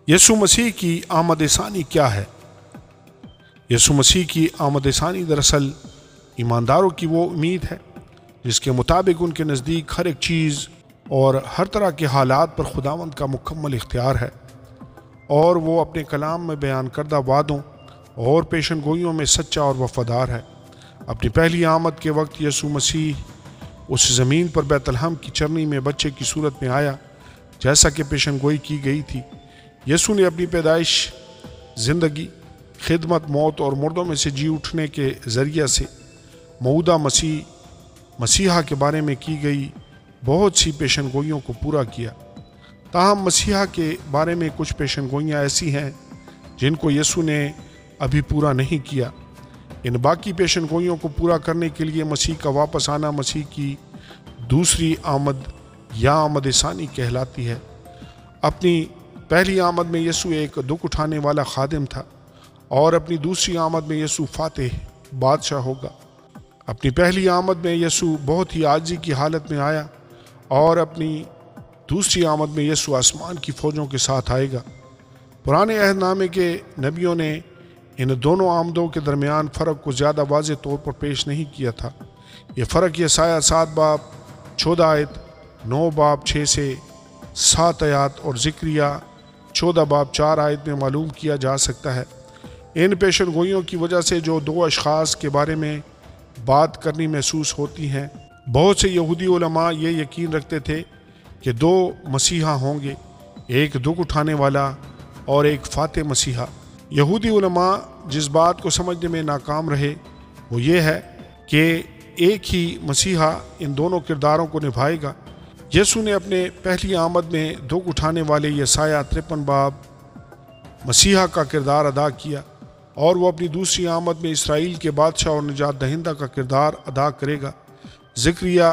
یسوع مسیح کی آمد ثانی کیا ہے؟ یسوع مسیح کی آمد ثانی دراصل ایمانداروں کی وہ امید ہے جس کے مطابق ان کے نزدیک ہر ایک چیز اور ہر طرح کے حالات پر خداوند کا مکمل اختیار ہے، اور وہ اپنے کلام میں بیان کردہ وعدوں اور پیشن گوئیوں میں سچا اور وفادار ہے۔ اپنی پہلی آمد کے وقت یسوع مسیح اس زمین پر بیت لحم کی چرنی میں بچے کی صورت میں آیا جیسا کہ پیشن گوئی کی گئی تھی۔ یسوع نے اپنی پیدائش، زندگی، خدمت، موت اور مردوں میں سے جی اٹھنے کے ذریعہ سے موعودہ مسیحا کے بارے میں کی گئی بہت سی پیشن گوئیوں کو پورا کیا۔ تاہم مسیحا کے بارے میں کچھ پیشن گوئیاں ایسی ہیں جن کو یسوع نے ابھی پورا نہیں کیا۔ ان باقی پیشن گوئیوں کو پورا کرنے کے لیے مسیح کا واپس آنا مسیح کی دوسری آمد یا آمد ثانی کہلاتی ہے۔ اپنی پہلی آمد میں یسوع ایک دکھ اٹھانے والا خادم تھا، اور اپنی دوسری آمد میں یسوع فاتح بادشاہ ہوگا۔ اپنی پہلی آمد میں یسوع بہت ہی عاجزی کی حالت میں آیا، اور اپنی دوسری آمد میں یسوع آسمان کی فوجوں کے ساتھ آئے گا۔ پرانے عہد نامے کے نبیوں نے ان دونوں آمدوں کے درمیان فرق کو زیادہ واضح طور پر پیش نہیں کیا تھا۔ یہ فرق یسایہ 7 باب 14 آیت، 9 باب 6 سے 7 آیات اور ذکریہ 14 باب 4 آیت میں معلوم کیا جا سکتا ہے۔ ان پیشن گوئیوں کی وجہ سے جو دو اشخاص کے بارے میں بات کرنی محسوس ہوتی ہیں، بہت سے یہودی علماء یہ یقین رکھتے تھے کہ دو مسیحا ہوں گے، ایک دکھ اٹھانے والا اور ایک فاتح مسیحا۔ یہودی علماء جس بات کو سمجھنے میں ناکام رہے وہ یہ ہے کہ ایک ہی مسیحا ان دونوں کرداروں کو نبھائے گا۔ یسوع نے اپنے پہلی آمد میں دکھ اٹھانے والے یسایہ 53 باب مسیحا کا کردار ادا کیا، اور وہ اپنی دوسری آمد میں اسرائیل کے بادشاہ اور نجات دہندہ کا کردار ادا کرے گا۔ ذکریہ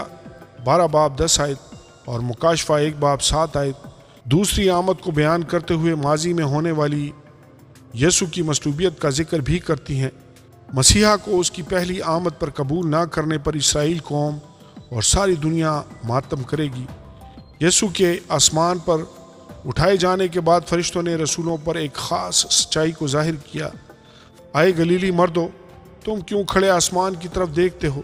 12 باب 10 آیت اور مکاشفہ 1 باب 7 آیت دوسری آمد کو بیان کرتے ہوئے ماضی میں ہونے والی یسوع کی مصلوبیت کا ذکر بھی کرتی ہیں۔ مسیحا کو اس کی پہلی آمد پر قبول نہ کرنے پر اسرائیل قوم اور ساری دنیا ماتم کرے گی۔ یسوع کے آسمان پر اٹھائے جانے کے بعد فرشتوں نے رسولوں پر ایک خاص سچائی کو ظاہر کیا۔ اے گلیلی مردو، تم کیوں کھڑے آسمان کی طرف دیکھتے ہو؟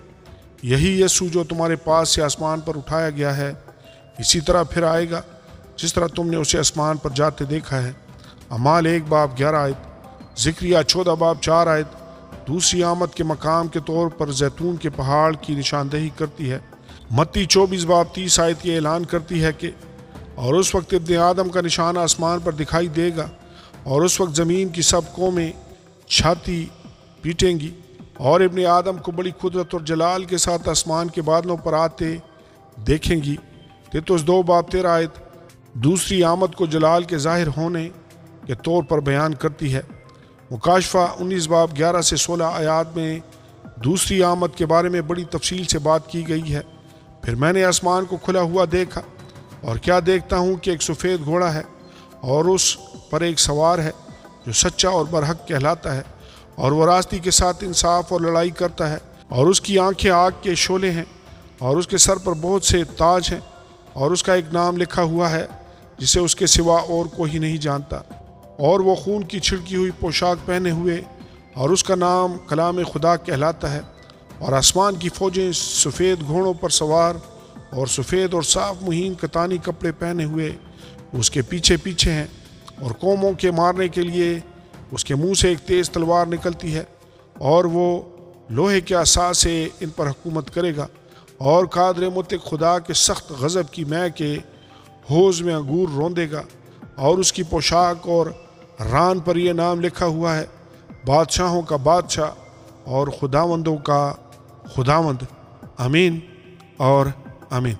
یہی یسوع جو تمہارے پاس سے آسمان پر اٹھایا گیا ہے، اسی طرح پھر آئے گا جس طرح تم نے اسے آسمان پر جاتے دیکھا ہے۔ اعمال 1 باب 11 آیت، ذکریہ 14 باب 4 آیت دوسری آمد کے مقام کے طور پر زیتون کے پہاڑ کی نشاندہی کرتی ہے۔ متی 24 باب 30 آیت یہ اعلان کرتی ہے کہ اور اس وقت ابن آدم کا نشان آسمان پر دکھائی دے گا، اور اس وقت زمین کی سب قومیں چھاتی پیٹیں گی، اور ابن آدم کو بڑی قدرت اور جلال کے ساتھ آسمان کے بادلوں پر آتے دیکھیں گی۔ تیتوس 2 باب 13 آیت دوسری آمد کو جلال کے ظاہر ہونے کے طور پر بیان کرتی ہے۔ مکاشفہ 19 باب 11 سے 16 آیات میں دوسری آمد کے بارے میں بڑی تفصیل سے بات کی گئی ہے۔ پھر میں نے آسمان کو کھلا ہوا دیکھا، اور کیا دیکھتا ہوں کہ ایک سفید گھوڑا ہے، اور اس پر ایک سوار ہے جو سچا اور برحق کہلاتا ہے، اور وہ راستی کے ساتھ انصاف اور لڑائی کرتا ہے، اور اس کی آنکھیں آگ کے شعلے ہیں، اور اس کے سر پر بہت سے تاج ہیں، اور اس کا ایک نام لکھا ہوا ہے جسے اس کے سوا اور کوئی نہیں جانتا، اور وہ خون کی چھڑکی ہوئی پوشاک پہنے ہوئے، اور اس کا نام کلام خدا کہلاتا ہے۔ اور آسمان کی فوجیں سفید گھوڑوں پر سوار اور سفید اور صاف مہین کتانی کپڑے پہنے ہوئے اس کے پیچھے پیچھے ہیں، اور قوموں کے مارنے کے لیے اس کے منہ سے ایک تیز تلوار نکلتی ہے، اور وہ لوہے کے عصا سے ان پر حکومت کرے گا، اور قادر مطلق خدا کے سخت غضب کی مے کے حوض میں انگور روندے گا، اور اس کی پوشاک اور ران پر یہ نام لکھا ہوا ہے، بادشاہوں کا بادشاہ اور خداوندوں کا خداوند۔ آمین اور آمین۔